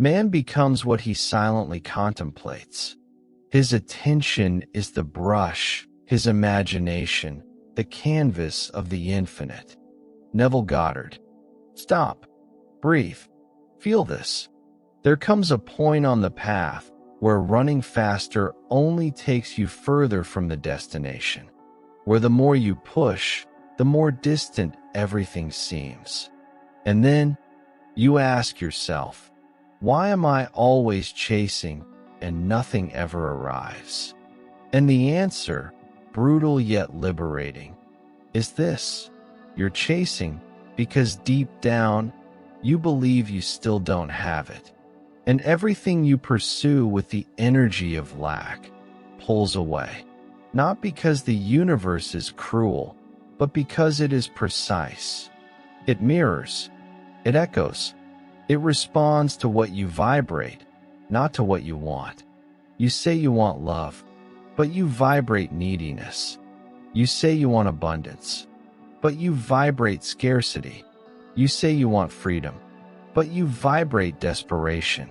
Man becomes what he silently contemplates. His attention is the brush, his imagination, the canvas of the infinite. Neville Goddard. Stop. Breathe. Feel this. There comes a point on the path where running faster only takes you further from the destination, where the more you push, the more distant everything seems. And then you ask yourself, why am I always chasing and nothing ever arrives? And the answer, brutal yet liberating, is this. You're chasing because deep down, you believe you still don't have it. And everything you pursue with the energy of lack pulls away. Not because the universe is cruel, but because it is precise. It mirrors. It echoes. It responds to what you vibrate, not to what you want. You say you want love, but you vibrate neediness. You say you want abundance, but you vibrate scarcity. You say you want freedom, but you vibrate desperation.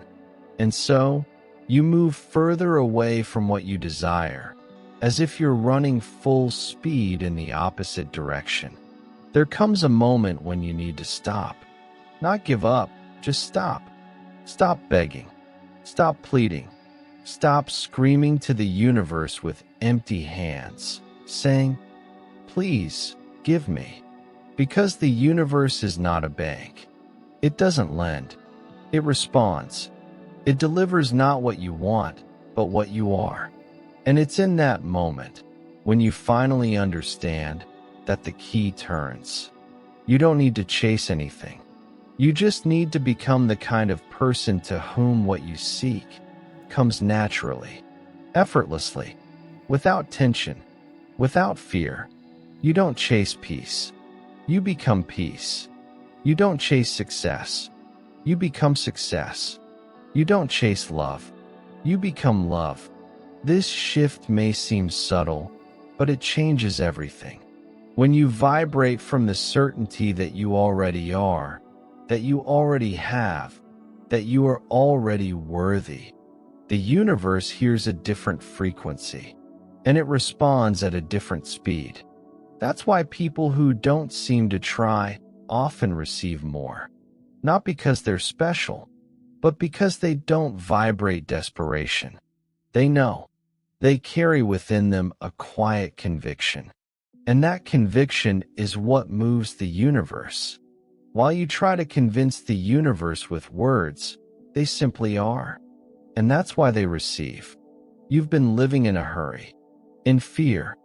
And so, you move further away from what you desire, as if you're running full speed in the opposite direction. There comes a moment when you need to stop. Not give up, just stop. Stop begging. Stop pleading. Stop screaming to the universe with empty hands, saying, "Please, give me." Because the universe is not a bank. It doesn't lend. It responds. It delivers not what you want, but what you are. And it's in that moment, when you finally understand, that the key turns. You don't need to chase anything. You just need to become the kind of person to whom what you seek comes naturally, effortlessly, without tension, without fear. You don't chase peace. You become peace. You don't chase success. You become success. You don't chase love. You become love. This shift may seem subtle, but it changes everything. When you vibrate from the certainty that you already are, that you already have, that you are already worthy, the universe hears a different frequency, and it responds at a different speed. That's why people who don't seem to try often receive more. Not because they're special, but because they don't vibrate desperation. They know. They carry within them a quiet conviction. And that conviction is what moves the universe. While you try to convince the universe with words, they simply are. And that's why they receive. You've been living in a hurry, in fear,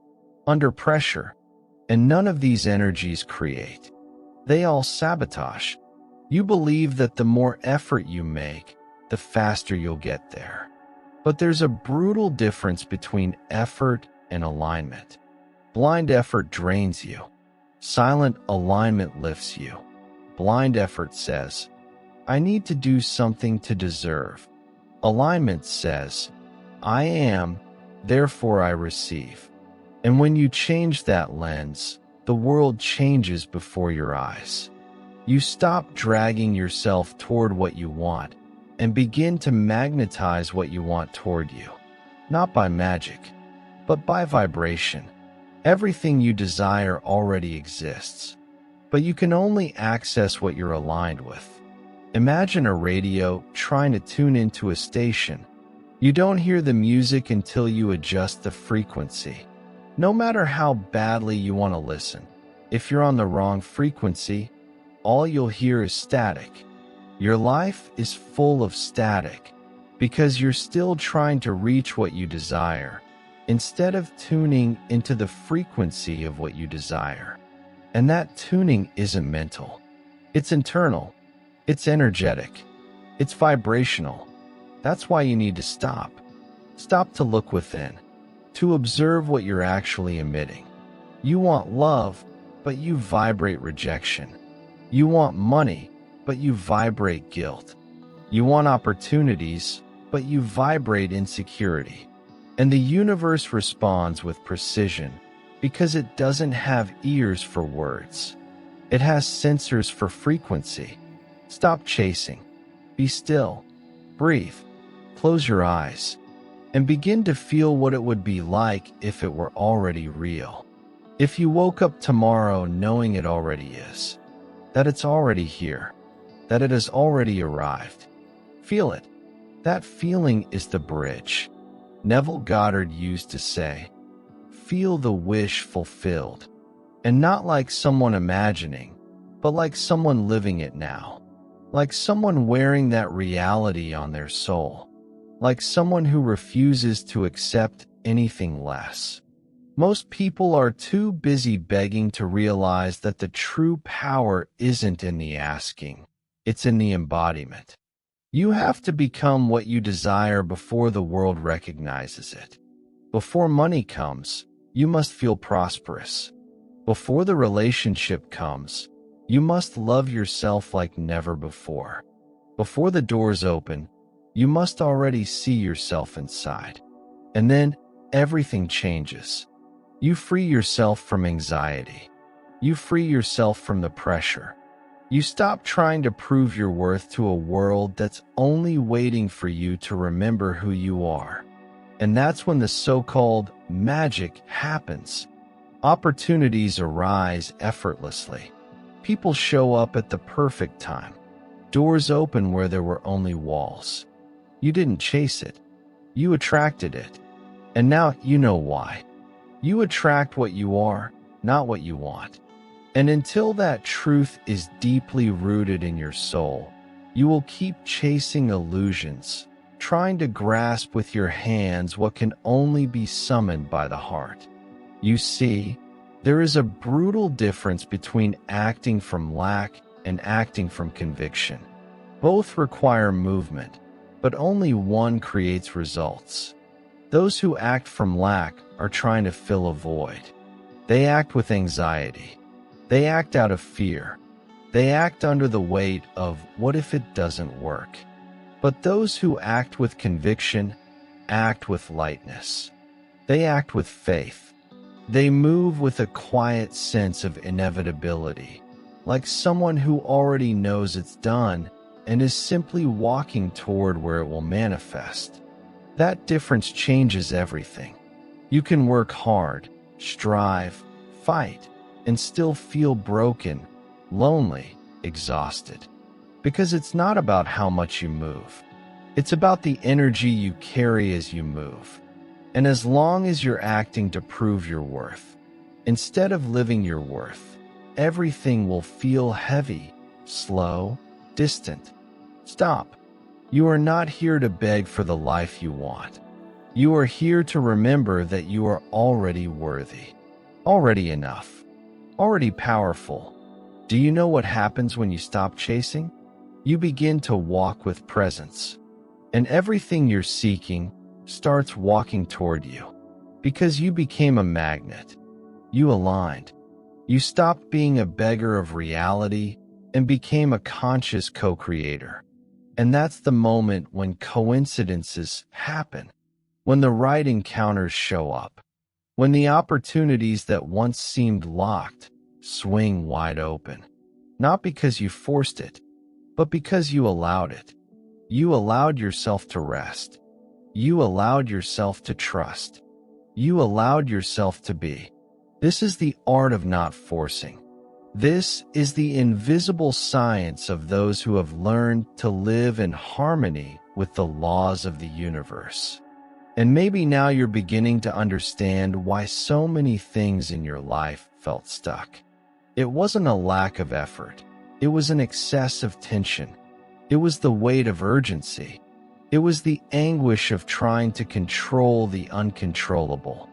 under pressure, and none of these energies create. They all sabotage. You believe that the more effort you make, the faster you'll get there. But there's a brutal difference between effort and alignment. Blind effort drains you. Silent alignment lifts you. Blind effort says, "I need to do something to deserve." Alignment says, "I am, therefore I receive." And when you change that lens, the world changes before your eyes. You stop dragging yourself toward what you want and begin to magnetize what you want toward you. Not by magic, but by vibration. Everything you desire already exists, but you can only access what you're aligned with. Imagine a radio trying to tune into a station. You don't hear the music until you adjust the frequency. No matter how badly you want to listen, if you're on the wrong frequency, all you'll hear is static. Your life is full of static because you're still trying to reach what you desire instead of tuning into the frequency of what you desire. And that tuning isn't mental. It's internal. It's energetic. It's vibrational. That's why you need to stop. Stop to look within, to observe what you're actually emitting. You want love, but you vibrate rejection. You want money, but you vibrate guilt. You want opportunities, but you vibrate insecurity. And the universe responds with precision because it doesn't have ears for words. It has sensors for frequency. Stop chasing. Be still. Breathe, close your eyes, and begin to feel what it would be like if it were already real. If you woke up tomorrow knowing it already is, that it's already here, that it has already arrived. Feel it. That feeling is the bridge. Neville Goddard used to say, "Feel the wish fulfilled." And not like someone imagining, but like someone living it now. Like someone wearing that reality on their soul. Like someone who refuses to accept anything less. Most people are too busy begging to realize that the true power isn't in the asking, it's in the embodiment. You have to become what you desire before the world recognizes it. Before money comes, you must feel prosperous. Before the relationship comes, you must love yourself like never before. Before the doors open, you must already see yourself inside. And then everything changes. You free yourself from anxiety. You free yourself from the pressure. You stop trying to prove your worth to a world that's only waiting for you to remember who you are. And that's when the so-called magic happens. Opportunities arise effortlessly. People show up at the perfect time. Doors open where there were only walls. You didn't chase it. You attracted it. And now you know why. You attract what you are, not what you want. And until that truth is deeply rooted in your soul, you will keep chasing illusions, trying to grasp with your hands what can only be summoned by the heart. You see, there is a brutal difference between acting from lack and acting from conviction. Both require movement, but only one creates results. Those who act from lack are trying to fill a void. They act with anxiety. They act out of fear. They act under the weight of what if it doesn't work. But those who act with conviction act with lightness. They act with faith. They move with a quiet sense of inevitability, like someone who already knows it's done and is simply walking toward where it will manifest. That difference changes everything. You can work hard, strive, fight, and still feel broken, lonely, exhausted. Because it's not about how much you move. It's about the energy you carry as you move. And as long as you're acting to prove your worth, instead of living your worth, everything will feel heavy, slow, distant. Stop. You are not here to beg for the life you want. You are here to remember that you are already worthy, already enough, already powerful. Do you know what happens when you stop chasing? You begin to walk with presence, and everything you're seeking starts walking toward you. Because you became a magnet. You aligned. You stopped being a beggar of reality and became a conscious co-creator. And that's the moment when coincidences happen, when the right encounters show up, when the opportunities that once seemed locked swing wide open. Not because you forced it, but because you allowed it. You allowed yourself to rest. You allowed yourself to trust. You allowed yourself to be. This is the art of not forcing. This is the invisible science of those who have learned to live in harmony with the laws of the universe. And maybe now you're beginning to understand why so many things in your life felt stuck. It wasn't a lack of effort. It was an excess of tension. It was the weight of urgency. It was the anguish of trying to control the uncontrollable.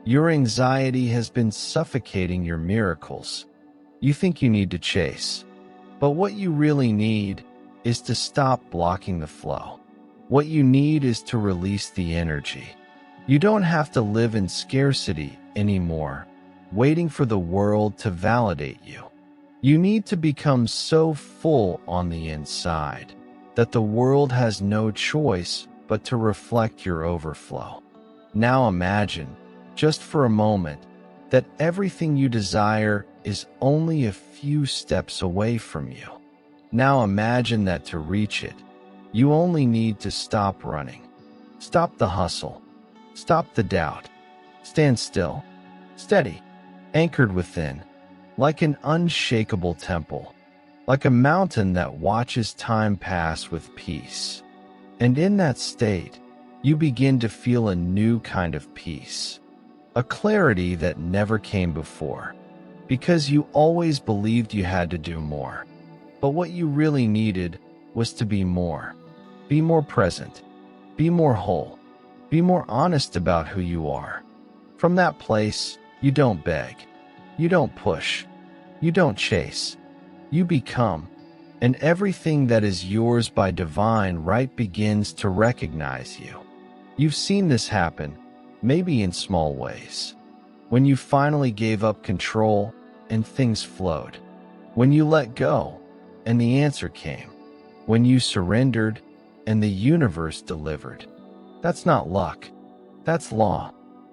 Your anxiety has been suffocating your miracles. You think you need to chase, but what you really need is to stop blocking the flow. What you need is to release the energy. You don't have to live in scarcity anymore, waiting for the world to validate you. You need to become so full on the inside that the world has no choice but to reflect your overflow. Now imagine, just for a moment, that everything you desire is only a few steps away from you. Now imagine that to reach it, You only need to stop running. Stop the hustle. Stop the doubt. Stand still, steady, anchored within, like an unshakable temple, like a mountain that watches time pass with peace. And in that state, you begin to feel a new kind of peace, a clarity that never came before, because you always believed you had to do more. But what you really needed was to be more present, be more whole, be more honest about who you are. From that place, you don't beg, you don't push, you don't chase, you become, and everything that is yours by divine right begins to recognize you. You've seen this happen, maybe in small ways. When you finally gave up control and things flowed. When you let go and the answer came. When you surrendered and the universe delivered. That's not luck. That's law.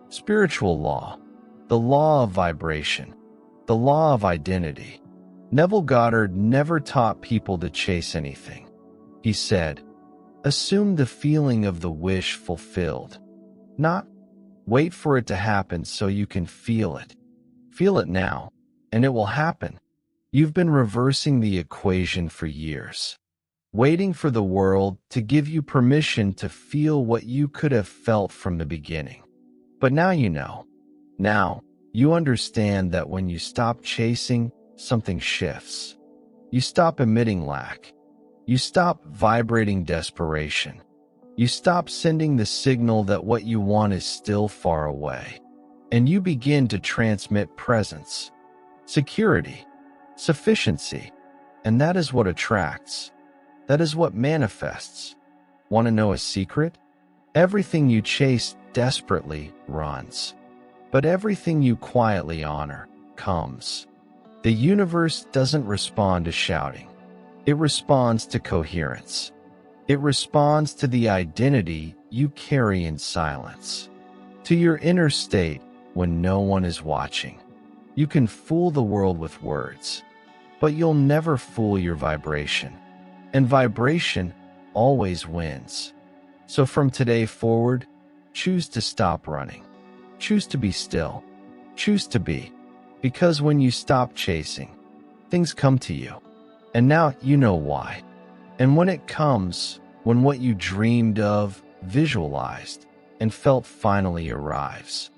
Spiritual law. The law of vibration. The law of identity. Neville Goddard never taught people to chase anything. He said, assume the feeling of the wish fulfilled. Not wait for it to happen so you can feel it. Feel it now, and it will happen. You've been reversing the equation for years, waiting for the world to give you permission to feel what you could have felt from the beginning. But now you know. Now, you understand that when you stop chasing, something shifts. You stop emitting lack. You stop vibrating desperation. You stop sending the signal that what you want is still far away. And you begin to transmit presence, security, sufficiency. And that is what attracts. That is what manifests. Want to know a secret? Everything you chase desperately runs. But everything you quietly honor comes. The universe doesn't respond to shouting. It responds to coherence. It responds to the identity you carry in silence, to your inner state when no one is watching. You can fool the world with words, but you'll never fool your vibration. And vibration always wins. So from today forward, choose to stop running. Choose to be still. Choose to be. Because when you stop chasing, things come to you. And now you know why. And when it comes, when what you dreamed of, visualized, and felt finally arrives,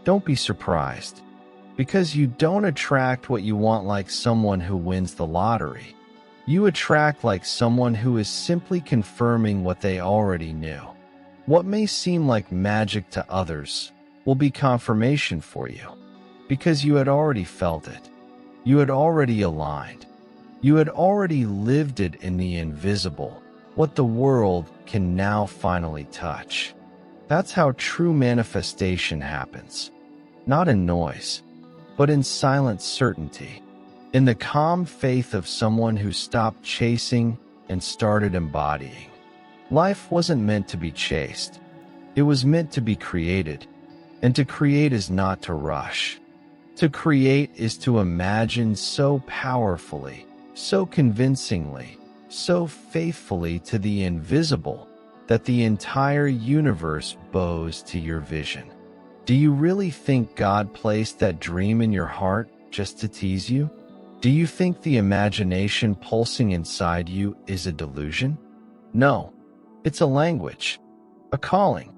don't be surprised. Because you don't attract what you want like someone who wins the lottery. You attract like someone who is simply confirming what they already knew. What may seem like magic to others will be confirmation for you. Because you had already felt it. You had already aligned. You had already lived it in the invisible, what the world can now finally touch. That's how true manifestation happens. Not in noise, but in silent certainty. In the calm faith of someone who stopped chasing and started embodying. Life wasn't meant to be chased. It was meant to be created. And to create is not to rush. To create is to imagine so powerfully, so convincingly, so faithfully to the invisible that the entire universe bows to your vision. Do you really think God placed that dream in your heart just to tease you? Do you think the imagination pulsing inside you is a delusion? No, it's a language, a calling,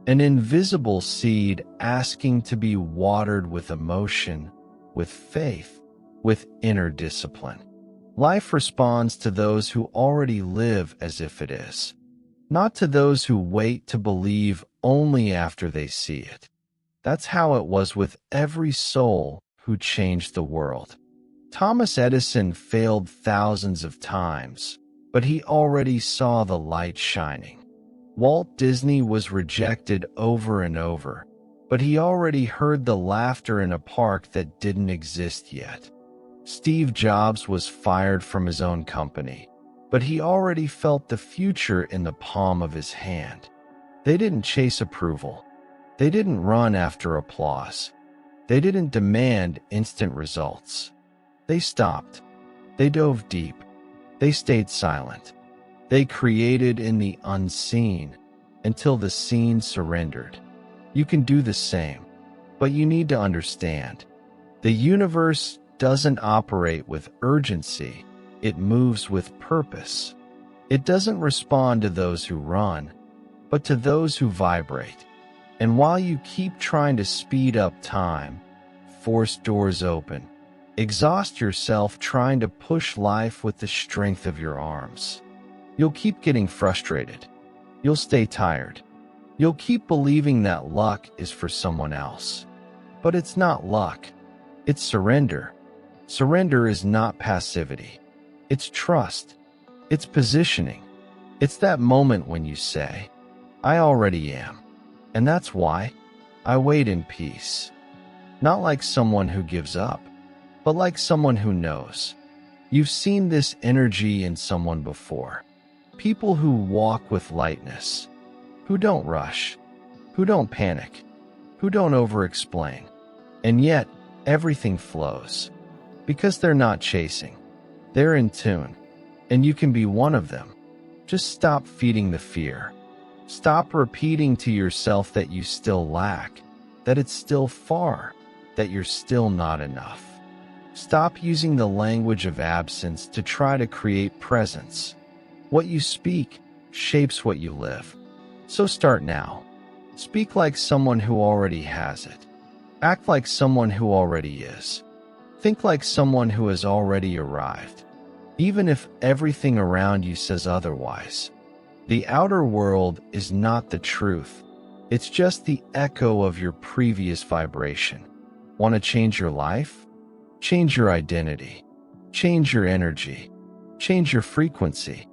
an invisible seed asking to be watered with emotion, with faith, with inner discipline. Life responds to those who already live as if it is, not to those who wait to believe only after they see it. That's how it was with every soul who changed the world. Thomas Edison failed thousands of times, but he already saw the light shining. Walt Disney was rejected over and over, but he already heard the laughter in a park that didn't exist yet. Steve Jobs was fired from his own company, but he already felt the future in the palm of his hand. They didn't chase approval. They didn't run after applause. They didn't demand instant results. They stopped. They dove deep. They stayed silent. They created in the unseen until the seen surrendered. You can do the same, but you need to understand. The universe doesn't operate with urgency, it moves with purpose. It doesn't respond to those who run, but to those who vibrate. And while you keep trying to speed up time, force doors open, exhaust yourself trying to push life with the strength of your arms, you'll keep getting frustrated. You'll stay tired. You'll keep believing that luck is for someone else. But it's not luck. It's surrender. Surrender is not passivity. It's trust. It's positioning. It's that moment when you say, I already am. And that's why I wait in peace. Not like someone who gives up, but like someone who knows. You've seen this energy in someone before. People who walk with lightness, who don't rush, who don't panic, who don't over-explain. And yet, everything flows. Because they're not chasing. They're in tune. And you can be one of them. Just stop feeding the fear. Stop repeating to yourself that you still lack, that it's still far, that you're still not enough. Stop using the language of absence to try to create presence. What you speak shapes what you live. So start now. Speak like someone who already has it. Act like someone who already is. Think like someone who has already arrived. Even if everything around you says otherwise. The outer world is not the truth. It's just the echo of your previous vibration. Want to change your life? Change your identity. Change your energy. Change your frequency.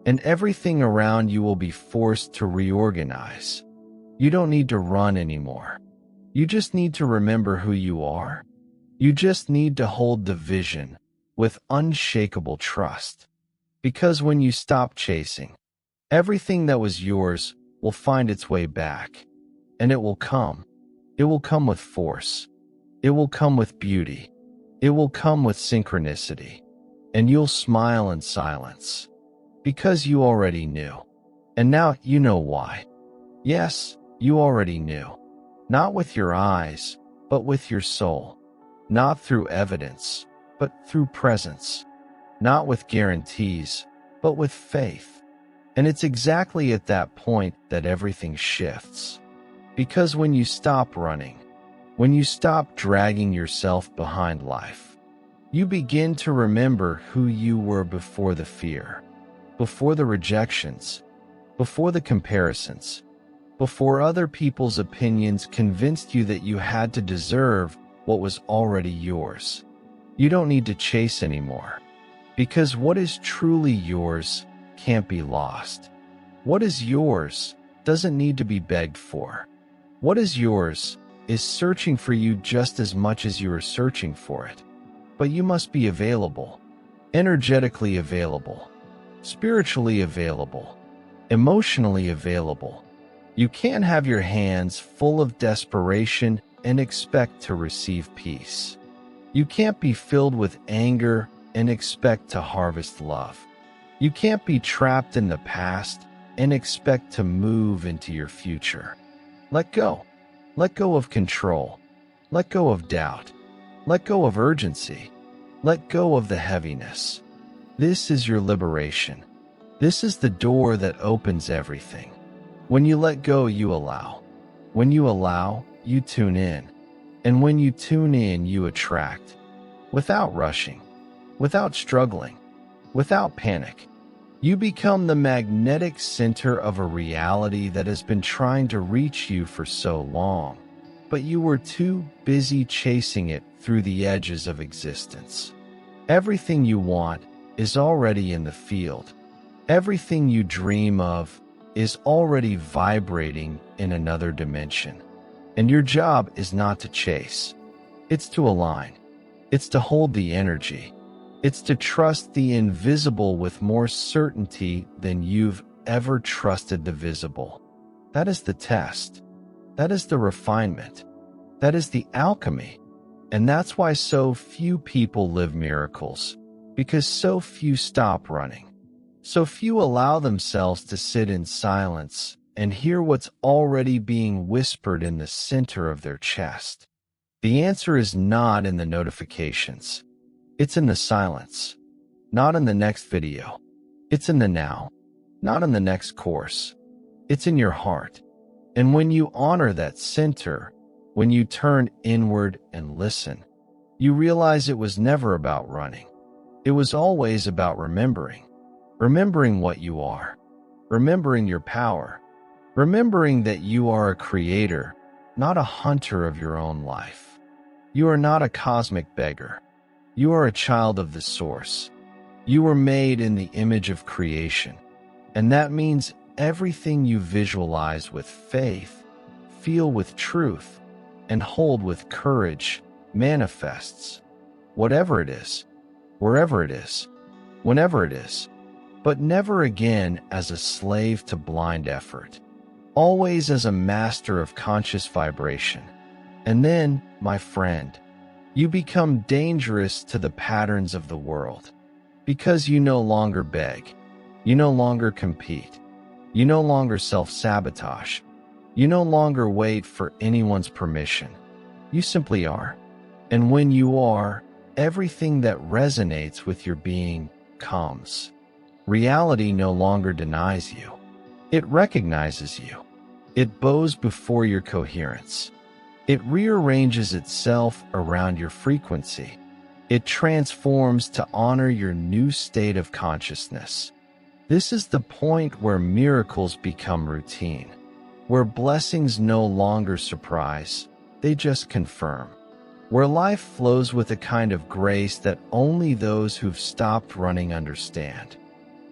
And everything around you will be forced to reorganize. You don't need to run anymore. You just need to remember who you are. You just need to hold the vision with unshakable trust. Because when you stop chasing, everything that was yours will find its way back. And it will come. It will come with force. It will come with beauty. It will come with synchronicity. And you'll smile in silence. Because you already knew. And now you know why. Yes, you already knew. Not with your eyes, but with your soul. Not through evidence, but through presence. Not with guarantees, but with faith. And it's exactly at that point that everything shifts. Because when you stop running, when you stop dragging yourself behind life, you begin to remember who you were before the fear. Before the rejections, before the comparisons, before other people's opinions convinced you that you had to deserve what was already yours. You don't need to chase anymore, because what is truly yours can't be lost. What is yours doesn't need to be begged for. What is yours is searching for you just as much as you are searching for it. But you must be available, energetically available. Spiritually available, emotionally available. You can't have your hands full of desperation and expect to receive peace. You can't be filled with anger and expect to harvest love. You can't be trapped in the past and expect to move into your future. Let go. Let go of control. Let go of doubt. Let go of urgency. Let go of the heaviness. This is your liberation. This is the door that opens everything. When you let go, you allow. When you allow, you tune in. And when you tune in, you attract. Without rushing, without struggling, without panic. You become the magnetic center of a reality that has been trying to reach you for so long. But you were too busy chasing it through the edges of existence. Everything you want is already in the field. Everything you dream of is already vibrating in another dimension. And your job is not to chase. It's to align. It's to hold the energy. It's to trust the invisible with more certainty than you've ever trusted the visible. That is the test. That is the refinement. That is the alchemy. And that's why so few people live miracles. Because so few stop running. So few allow themselves to sit in silence and hear what's already being whispered in the center of their chest. The answer is not in the notifications. It's in the silence. Not in the next video. It's in the now. Not in the next course. It's in your heart. And when you honor that center, when you turn inward and listen, you realize it was never about running. It was always about remembering. Remembering what you are. Remembering your power. Remembering that you are a creator, not a hunter of your own life. You are not a cosmic beggar. You are a child of the source. You were made in the image of creation. And that means everything you visualize with faith, feel with truth, and hold with courage manifests. Whatever it is, wherever it is, whenever it is, but never again as a slave to blind effort. Always as a master of conscious vibration. And then, my friend, you become dangerous to the patterns of the world. Because you no longer beg. You no longer compete. You no longer self-sabotage. You no longer wait for anyone's permission. You simply are. And when you are, everything that resonates with your being comes. Reality no longer denies you. It recognizes you. It bows before your coherence. It rearranges itself around your frequency. It transforms to honor your new state of consciousness. This is the point where miracles become routine, where blessings no longer surprise, they just confirm, where life flows with a kind of grace that only those who've stopped running understand.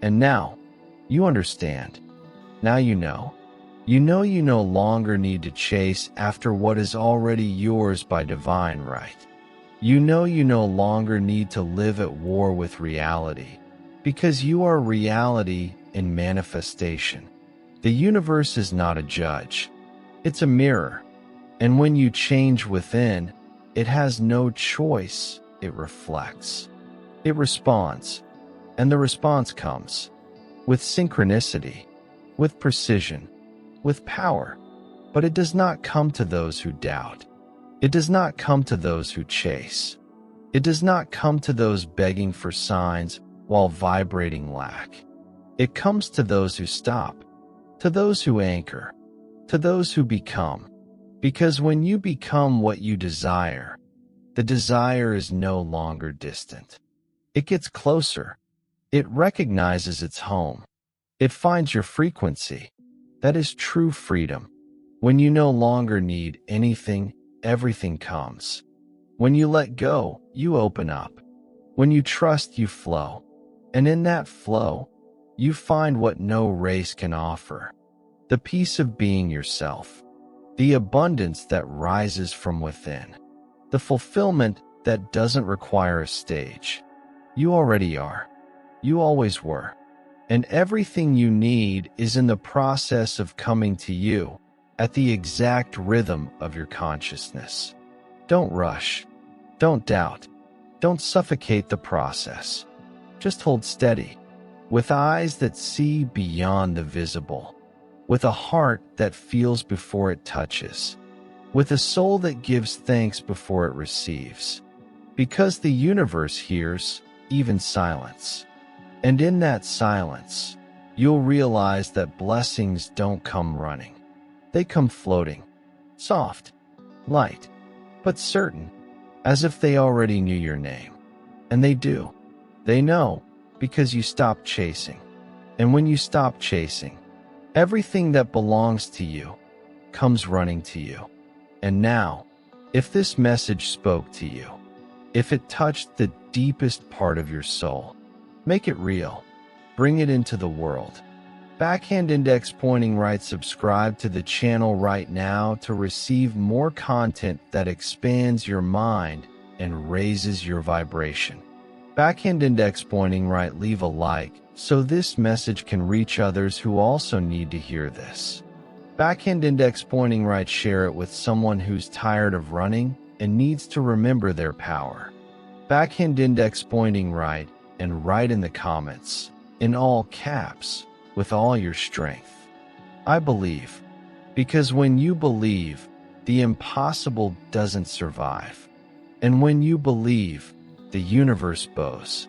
And now, you understand. Now you know. You know you no longer need to chase after what is already yours by divine right. You know you no longer need to live at war with reality, because you are reality in manifestation. The universe is not a judge. It's a mirror. And when you change within, it has no choice. It reflects. It responds. And the response comes with synchronicity, with precision, with power. But it does not come to those who doubt. It does not come to those who chase. It does not come to those begging for signs while vibrating lack. It comes to those who stop, to those who anchor, to those who become. Because when you become what you desire, the desire is no longer distant. It gets closer. It recognizes its home. It finds your frequency. That is true freedom. When you no longer need anything, everything comes. When you let go, you open up. When you trust, you flow. And in that flow, you find what no race can offer. The peace of being yourself. The abundance that rises from within. The fulfillment that doesn't require a stage. You already are. You always were. And everything you need is in the process of coming to you at the exact rhythm of your consciousness. Don't rush. Don't doubt. Don't suffocate the process. Just hold steady, with eyes that see beyond the visible, with a heart that feels before it touches, with a soul that gives thanks before it receives, because the universe hears even silence. And in that silence, you'll realize that blessings don't come running. They come floating, soft, light, but certain, as if they already knew your name. And they do. They know, because you stop chasing. And when you stop chasing, everything that belongs to you comes running to you. And now, if this message spoke to you, if it touched the deepest part of your soul, make it real. Bring it into the world. Backhand index pointing right. Subscribe to the channel right now to receive more content that expands your mind and raises your vibration. Backhand index pointing right. Leave a like so this message can reach others who also need to hear this. Backhand index pointing right. Share it with someone who's tired of running and needs to remember their power. Backhand index pointing right and write in the comments, in all caps, with all your strength. I believe, because when you believe, the impossible doesn't survive. And when you believe, the universe bows.